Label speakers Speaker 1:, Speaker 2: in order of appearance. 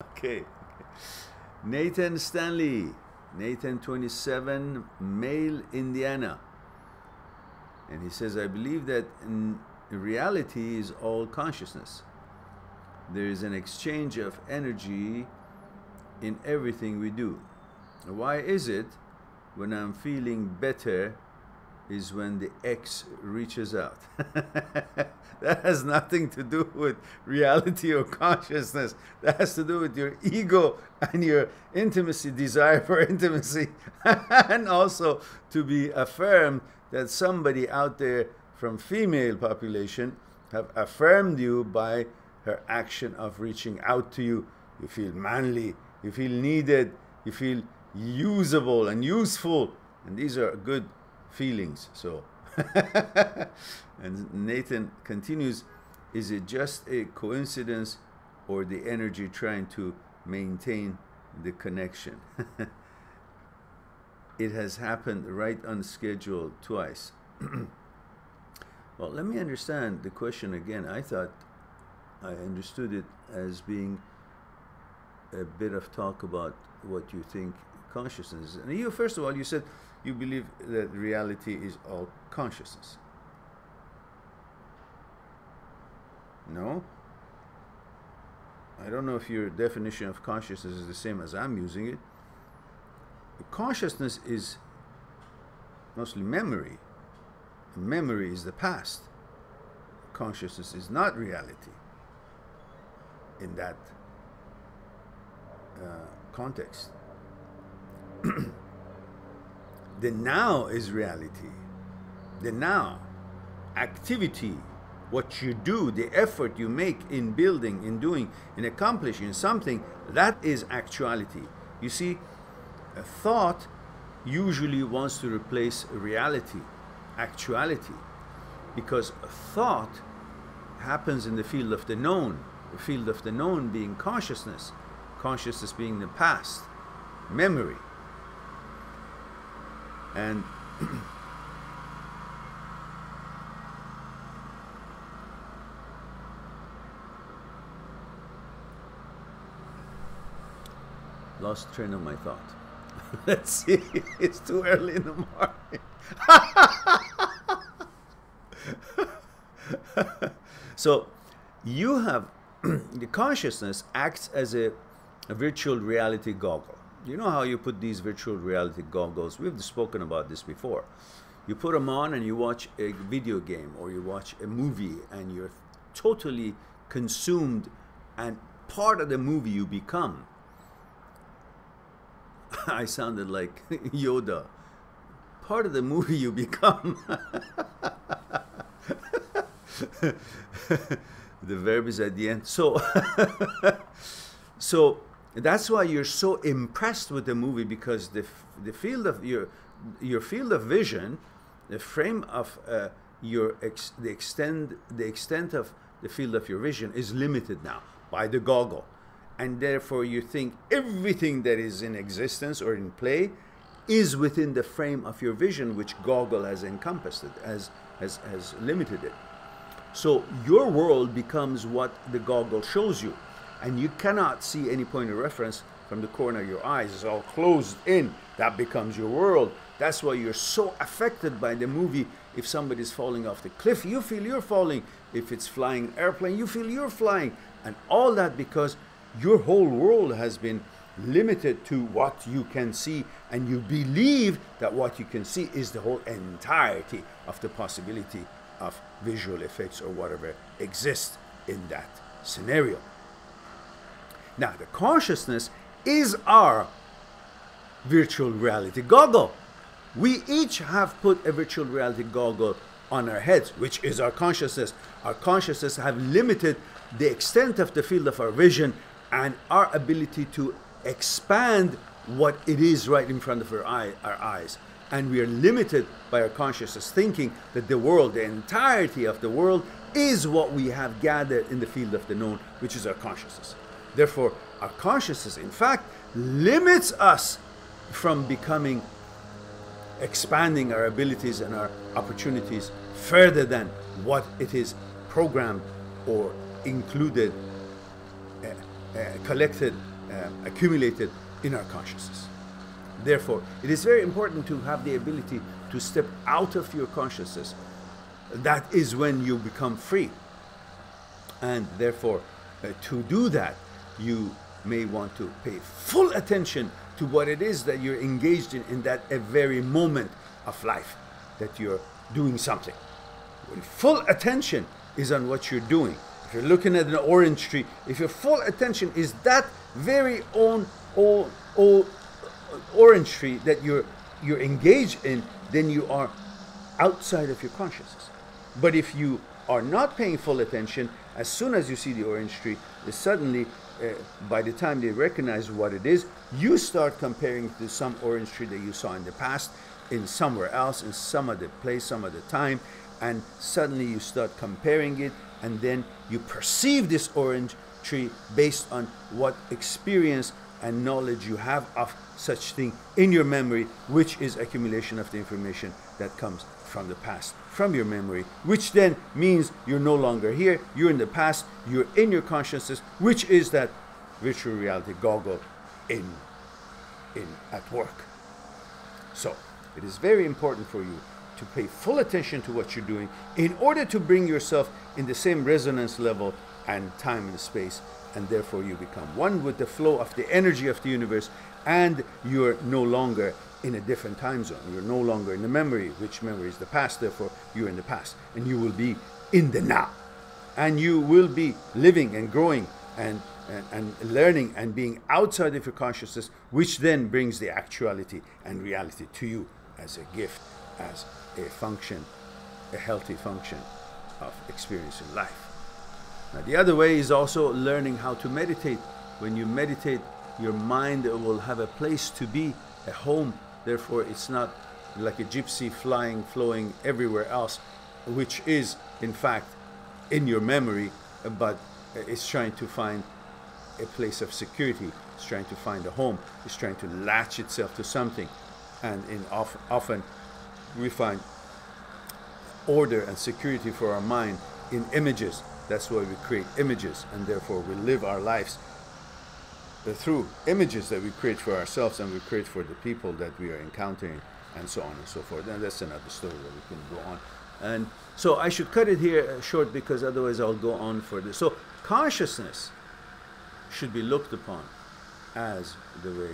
Speaker 1: Okay. Nathan Stanley, Nathan 27, male, Indiana. And he says, I believe that in reality is all consciousness. There is an exchange of energy in everything we do. Why is it when I'm feeling better is when the X reaches out? That has nothing to do with reality or consciousness. That has to do with your ego and your intimacy, desire for intimacy, and also to be affirmed that somebody out there from female population have affirmed you by her action of reaching out to you. You feel manly, you feel needed, you feel usable and useful, and these are good feelings. So and Nathan continues, is it just a coincidence or the energy trying to maintain the connection? It has happened right on schedule twice. Well, let me understand the question again. I thought I understood it as being a bit of talk about what you think consciousness is. And you, first of all, you said you believe that reality is all consciousness. No? I don't know if your definition of consciousness is the same as I'm using it. Consciousness is mostly memory. Memory is the past. Consciousness is not reality in that context. The now is reality. The now, activity, what you do, the effort you make in building, in doing, in accomplishing something, that is actuality. You see, a thought usually wants to replace reality, actuality, because a thought happens in the field of the known, the field of the known being consciousness, consciousness being the past, memory. And lost train of my thought. Let's see, it's too early in the morning. So you have the consciousness acts as a virtual reality goggle. You know how you put these virtual reality goggles? We've spoken about this before. You put them on and you watch a video game or you watch a movie and you're totally consumed, and part of the movie you become. I sounded like Yoda. Part of the movie you become. The verb is at the end. So, so that's why you're so impressed with the movie, because the field of your field of vision, the frame of the extent of the field of your vision is limited now by the goggle. And therefore you think everything that is in existence or in play is within the frame of your vision, which goggle has encompassed it, has limited it. So your world becomes what the goggle shows you, and you cannot see any point of reference from the corner of your eyes. It's all closed in. That becomes your world. That's why you're so affected by the movie. If somebody's falling off the cliff, you feel you're falling. If it's flying an airplane, you feel you're flying. And all that because your whole world has been limited to what you can see, and you believe that what you can see is the whole entirety of the possibility of visual effects or whatever exists in that scenario. Now, the consciousness is our virtual reality goggle. We each have put a virtual reality goggle on our heads, which is our consciousness. Our consciousness have limited the extent of the field of our vision and our ability to expand what it is right in front of our eyes. And we are limited by our consciousness thinking that the world, the entirety of the world, is what we have gathered in the field of the known, which is our consciousness. Therefore, our consciousness, in fact, limits us from expanding our abilities and our opportunities further than what it is programmed or included, collected accumulated in our consciousness. Therefore, it is very important to have the ability to step out of your consciousness. That is when you become free. And therefore, to do that, you may want to pay full attention to what it is that you're engaged in that very moment of life, that you're doing something. When full attention is on what you're doing, if you're looking at an orange tree, if your full attention is that very own orange tree that you're engaged in, then you are outside of your consciousness. But if you are not paying full attention, as soon as you see the orange tree, suddenly, by the time they recognize what it is, you start comparing it to some orange tree that you saw in the past, in somewhere else, in some other place, some other time, and suddenly you start comparing it, and then you perceive this orange tree based on what experience and knowledge you have of such thing in your memory, which is accumulation of the information that comes from the past, from your memory, which then means you're no longer here, you're in the past, you're in your consciousness, which is that virtual reality goggle at work. So it is very important for you to pay full attention to what you're doing in order to bring yourself in the same resonance level and time and space, and therefore you become one with the flow of the energy of the universe, and you're no longer in a different time zone. You're no longer in the memory, which memory is the past, therefore you're in the past, and you will be in the now. And you will be living and growing and learning and being outside of your consciousness, which then brings the actuality and reality to you as a gift, as a function, a healthy function of experiencing life. Now, the other way is also learning how to meditate. When you meditate, your mind will have a place to be, a home. Therefore, it's not like a gypsy flying, flowing everywhere else, which is, in fact, in your memory, but it's trying to find a place of security. It's trying to find a home. It's trying to latch itself to something. And often we find order and security for our mind in images. That's why we create images, and therefore we live our lives through images that we create for ourselves and we create for the people that we are encountering, and so on and so forth. And that's another story that we can go on. And so I should cut it here short, because otherwise I'll go on further. So consciousness should be looked upon as the way